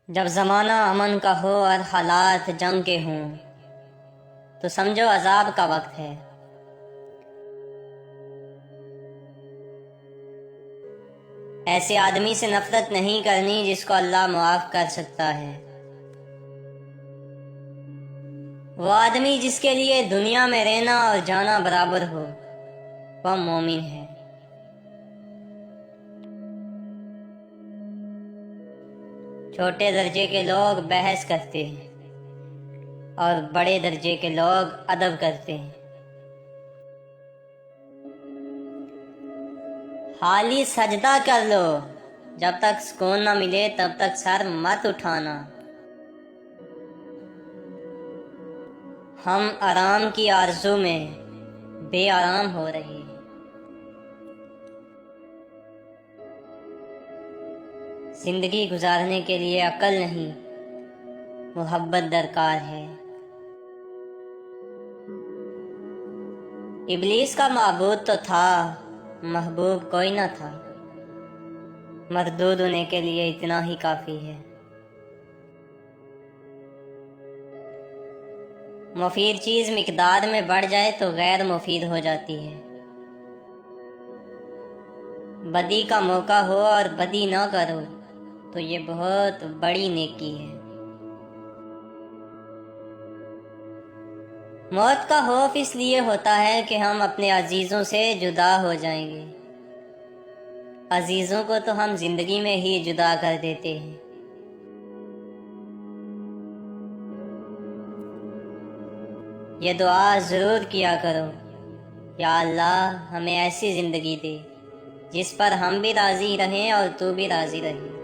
جب زمانہ امن کا ہو اور حالات جنگ کے ہوں تو سمجھو عذاب کا وقت ہے۔ ایسے آدمی سے نفرت نہیں کرنی جس کو اللہ معاف کر سکتا ہے۔ وہ آدمی جس کے لیے دنیا میں رہنا اور جانا برابر ہو، وہ مومن ہے۔ چھوٹے درجے کے لوگ بحث کرتے ہیں اور بڑے درجے کے لوگ ادب کرتے ہیں۔ خالی سجدہ کر لو، جب تک سکون نہ ملے تب تک سر مت اٹھانا۔ ہم آرام کی آرزو میں بے آرام ہو رہے ہیں۔ زندگی گزارنے کے لیے عقل نہیں، محبت درکار ہے۔ ابلیس کا معبود تو تھا، محبوب کوئی نہ تھا۔ مردود ہونے کے لیے اتنا ہی کافی ہے۔ مفید چیز مقدار میں بڑھ جائے تو غیر مفید ہو جاتی ہے۔ بدی کا موقع ہو اور بدی نہ کرو تو یہ بہت بڑی نیکی ہے۔ موت کا خوف اس لیے ہوتا ہے کہ ہم اپنے عزیزوں سے جدا ہو جائیں گے۔ عزیزوں کو تو ہم زندگی میں ہی جدا کر دیتے ہیں۔ یہ دعا ضرور کیا کرو، یا اللہ ہمیں ایسی زندگی دے جس پر ہم بھی راضی رہیں اور تو بھی راضی رہے۔